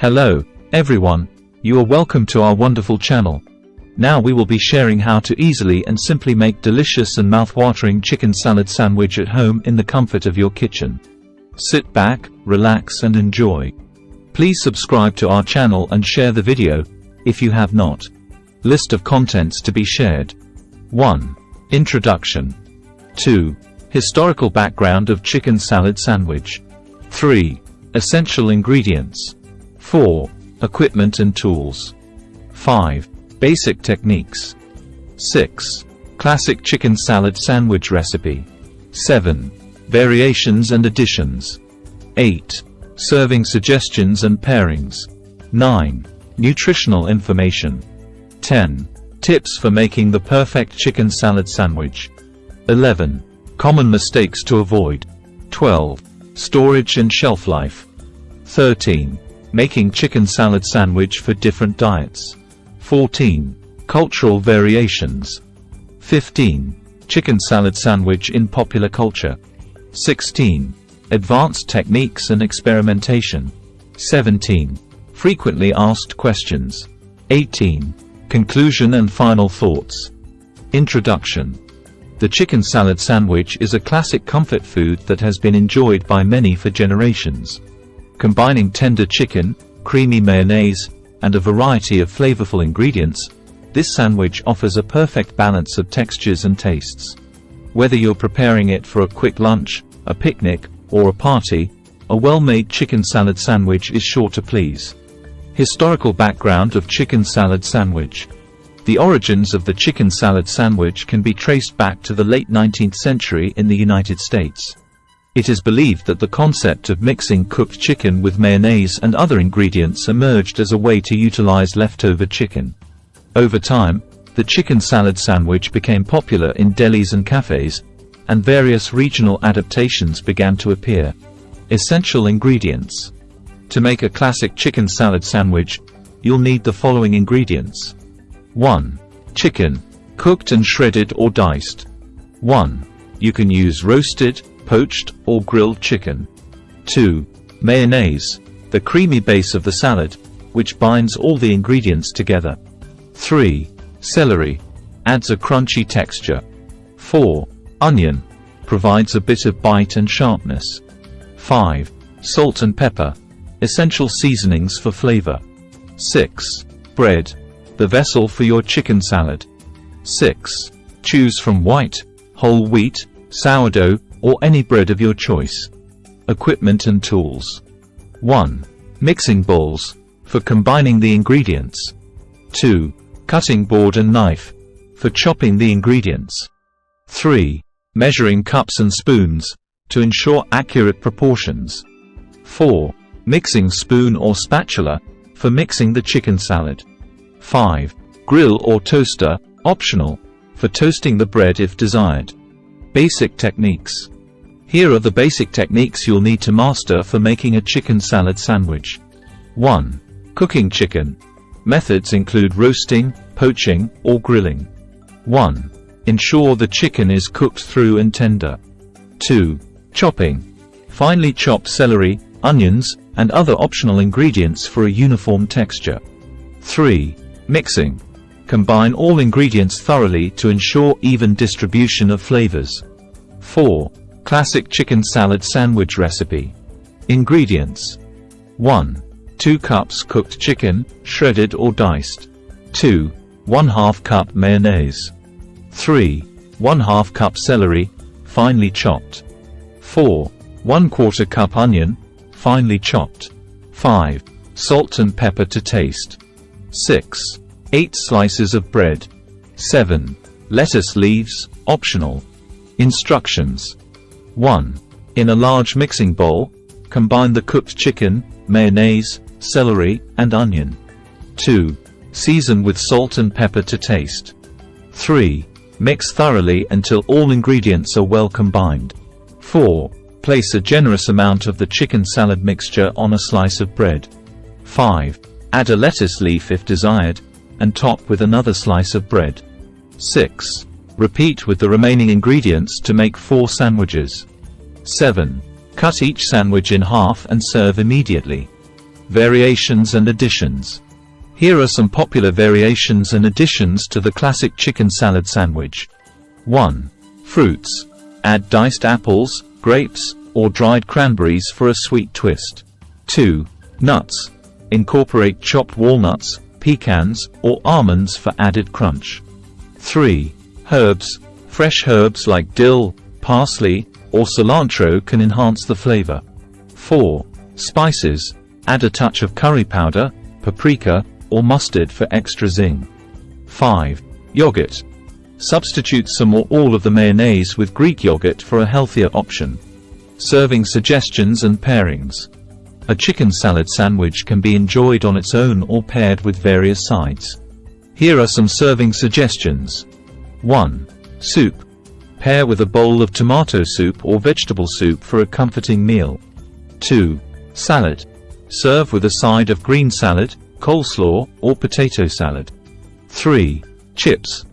Hello, everyone. You are welcome to our wonderful channel. Now we will be sharing how to easily and simply make delicious and mouth-watering chicken salad sandwich at home in the comfort of your kitchen. Sit back, relax and enjoy. Please subscribe to our channel and share the video, if you have not. List of contents to be shared. 1. Introduction. 2. Historical background of chicken salad sandwich. 3. Essential ingredients. 4. Equipment and tools. 5. Basic techniques. 6. Classic chicken salad sandwich recipe. 7. Variations and additions. 8. Serving suggestions and pairings. 9. Nutritional information. 10. Tips for making the perfect chicken salad sandwich. 11. Common mistakes to avoid. 12. Storage and shelf life. 13. Making chicken salad sandwich for different diets. 14. Cultural variations. 15. Chicken salad sandwich in popular culture. 16. Advanced techniques and experimentation. 17. Frequently asked questions. 18. Conclusion and final thoughts. Introduction. The chicken salad sandwich is a classic comfort food that has been enjoyed by many for generations. Combining tender chicken, creamy mayonnaise, and a variety of flavorful ingredients, this sandwich offers a perfect balance of textures and tastes. Whether you're preparing it for a quick lunch, a picnic, or a party, a well-made chicken salad sandwich is sure to please. Historical background of chicken salad sandwich. The origins of the chicken salad sandwich can be traced back to the late 19th century in the United States. It is believed that the concept of mixing cooked chicken with mayonnaise and other ingredients emerged as a way to utilize leftover chicken. Over time, the chicken salad sandwich became popular in delis and cafes, and various regional adaptations began to appear. Essential ingredients. To make a classic chicken salad sandwich, you'll need the following ingredients. 1. Chicken, cooked and shredded or diced. 1. You can use roasted, poached, or grilled chicken. 2. Mayonnaise, the creamy base of the salad, which binds all the ingredients together. 3. Celery, adds a crunchy texture. 4. Onion, provides a bit of bite and sharpness. 5. Salt and pepper, essential seasonings for flavor. 6. Bread, the vessel for your chicken salad. 6. Choose from white, whole wheat, sourdough, or any bread of your choice. Equipment and tools. 1. Mixing bowls, for combining the ingredients. 2. Cutting board and knife, for chopping the ingredients. 3. Measuring cups and spoons, to ensure accurate proportions. 4. Mixing spoon or spatula, for mixing the chicken salad. 5. Grill or toaster, optional, for toasting the bread if desired. Basic techniques. Here are the basic techniques you'll need to master for making a chicken salad sandwich. 1. Cooking chicken. Methods include roasting, poaching, or grilling. 1. Ensure the chicken is cooked through and tender. 2. Chopping. Finely chop celery, onions, and other optional ingredients for a uniform texture. 3. Mixing. Combine all ingredients thoroughly to ensure even distribution of flavors. 4. Classic chicken salad sandwich recipe. Ingredients. 1. 2 cups cooked chicken, shredded or diced. 2. 1/2 cup mayonnaise. 3. 1/2 cup celery, finely chopped. 4. 1/4 cup onion, finely chopped. 5. Salt and pepper to taste. 6. 8 slices of bread. 7. Lettuce leaves, optional. Instructions. 1. In a large mixing bowl, combine the cooked chicken, mayonnaise, celery, and onion. 2. Season with salt and pepper to taste. 3. Mix thoroughly until all ingredients are well combined. 4. Place a generous amount of the chicken salad mixture on a slice of bread. 5. Add a lettuce leaf if desired, and top with another slice of bread. 6. Repeat with the remaining ingredients to make 4 sandwiches. 7. Cut each sandwich in half and serve immediately. Variations and additions. Here are some popular variations and additions to the classic chicken salad sandwich. 1. Fruits. Add diced apples, grapes, or dried cranberries for a sweet twist. 2. Nuts. Incorporate chopped walnuts, pecans, or almonds for added crunch. 3. Herbs. Fresh herbs like dill, parsley, or cilantro can enhance the flavor. 4. Spices. Add a touch of curry powder, paprika, or mustard for extra zing. 5. Yogurt. Substitute some or all of the mayonnaise with Greek yogurt for a healthier option. Serving suggestions and pairings. A chicken salad sandwich can be enjoyed on its own or paired with various sides. Here are some serving suggestions. 1. Soup. Pair with a bowl of tomato soup or vegetable soup for a comforting meal. 2. Salad. Serve with a side of green salad, coleslaw, or potato salad. 3. Chips.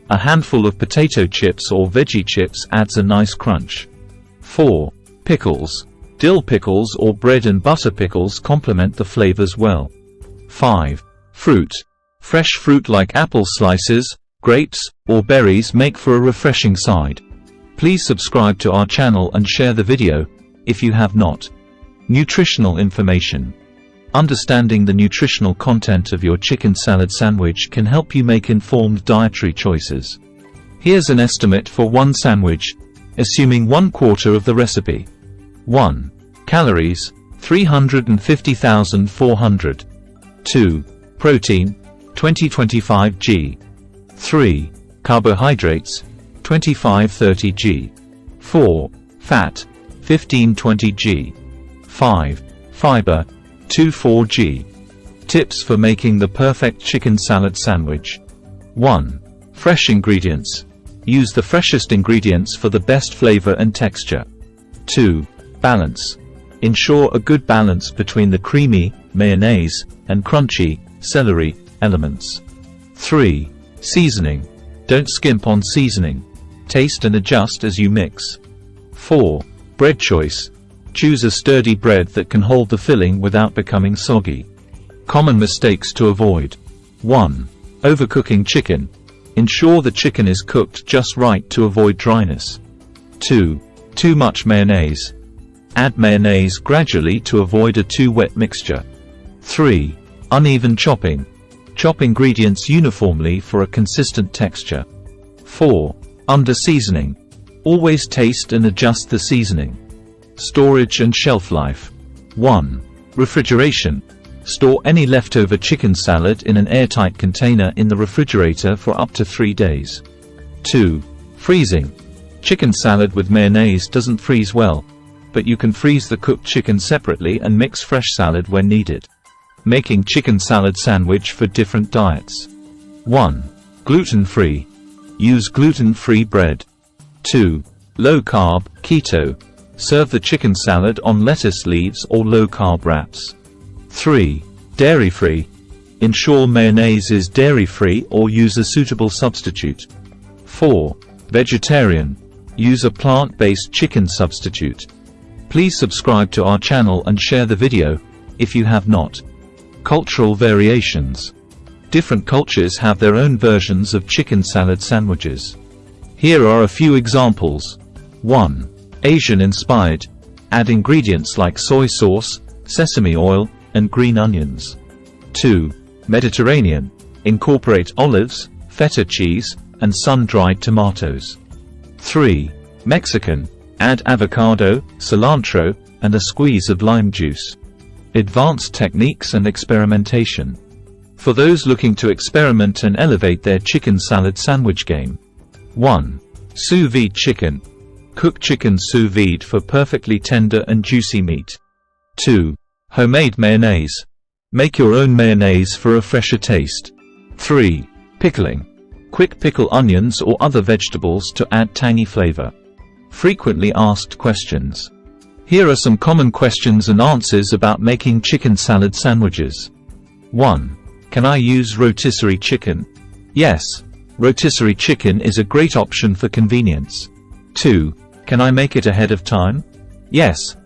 A handful of potato chips or veggie chips adds a nice crunch. 4. Pickles. Dill pickles or bread and butter pickles complement the flavors well. 5. Fruit. Fresh fruit like apple slices, grapes, or berries make for a refreshing side. Please subscribe to our channel and share the video, if you have not. Nutritional information. Understanding the nutritional content of your chicken salad sandwich can help you make informed dietary choices. Here's an estimate for one sandwich, assuming 1/4 of the recipe. 1. Calories, 350,400. 2. Protein, 20-25 g. 3. Carbohydrates, 25-30 g. 4. Fat, 15-20 g. 5. Fiber, 2-4 g. Tips for making the perfect chicken salad sandwich. 1. Fresh ingredients. Use the freshest ingredients for the best flavor and texture. 2. Balance. Ensure a good balance between the creamy, mayonnaise, and crunchy, celery, elements. 3. Seasoning. Don't skimp on seasoning. Taste and adjust as you mix. 4. Bread choice. Choose a sturdy bread that can hold the filling without becoming soggy. Common mistakes to avoid. 1. Overcooking chicken. Ensure the chicken is cooked just right to avoid dryness. 2. Too much mayonnaise. Add mayonnaise gradually to avoid a too wet mixture. 3. Uneven chopping. Chop ingredients uniformly for a consistent texture. 4. Under-seasoning. Always taste and adjust the seasoning. Storage and shelf life. 1. Refrigeration. Store any leftover chicken salad in an airtight container in the refrigerator for up to 3 days. 2. Freezing. Chicken salad with mayonnaise doesn't freeze well, but you can freeze the cooked chicken separately and mix fresh salad when needed. Making chicken salad sandwich for different diets. 1. Gluten-free. Use gluten-free bread. 2. Low-carb, keto. Serve the chicken salad on lettuce leaves or low-carb wraps. 3. Dairy-free. Ensure mayonnaise is dairy-free or use a suitable substitute. 4. Vegetarian. Use a plant-based chicken substitute. Please subscribe to our channel and share the video, if you have not. Cultural variations. Different cultures have their own versions of chicken salad sandwiches. Here are a few examples. 1. Asian-inspired. Add ingredients like soy sauce, sesame oil, and green onions. 2. Mediterranean. Incorporate olives, feta cheese, and sun-dried tomatoes. 3. Mexican. Add avocado, cilantro, and a squeeze of lime juice. Advanced techniques and experimentation. For those looking to experiment and elevate their chicken salad sandwich game. 1. Sous vide chicken. Cook chicken sous vide for perfectly tender and juicy meat. 2. Homemade mayonnaise. Make your own mayonnaise for a fresher taste. 3. Pickling. Quick pickle onions or other vegetables to add tangy flavor. Frequently asked questions. Here are some common questions and answers about making chicken salad sandwiches. 1. Can I use rotisserie chicken? Yes. Rotisserie chicken is a great option for convenience. 2. Can I make it ahead of time? Yes.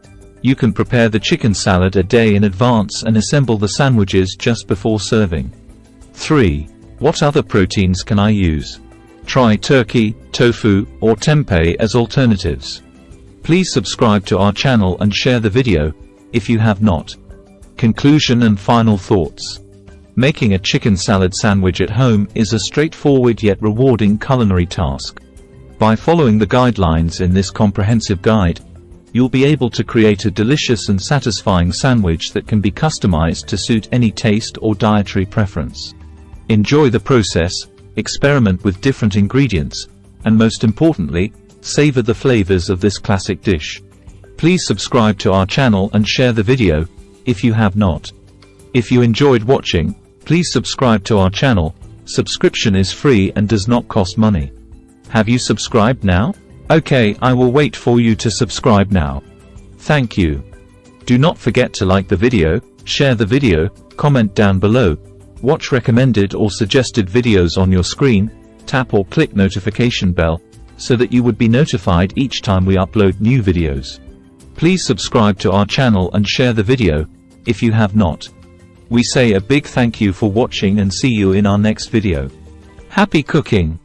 You can prepare the chicken salad a day in advance and assemble the sandwiches just before serving. 3. What other proteins can I use? Try turkey, tofu, or tempeh as alternatives. Please subscribe to our channel and share the video, if you have not. Conclusion and final thoughts. Making a chicken salad sandwich at home is a straightforward yet rewarding culinary task. By following the guidelines in this comprehensive guide, you'll be able to create a delicious and satisfying sandwich that can be customized to suit any taste or dietary preference. Enjoy the process, experiment with different ingredients, and most importantly, savor the flavors of this classic dish. Please subscribe to our channel and share the video, if you have not. If you enjoyed watching, please subscribe to our channel. Subscription is free and does not cost money. Have you subscribed now? Okay, I will wait for you to subscribe now. Thank you. Do not forget to like the video, share the video, comment down below, watch recommended or suggested videos on your screen, tap or click notification bell, so that you would be notified each time we upload new videos. Please subscribe to our channel and share the video, if you have not. We say a big thank you for watching and see you in our next video. Happy cooking!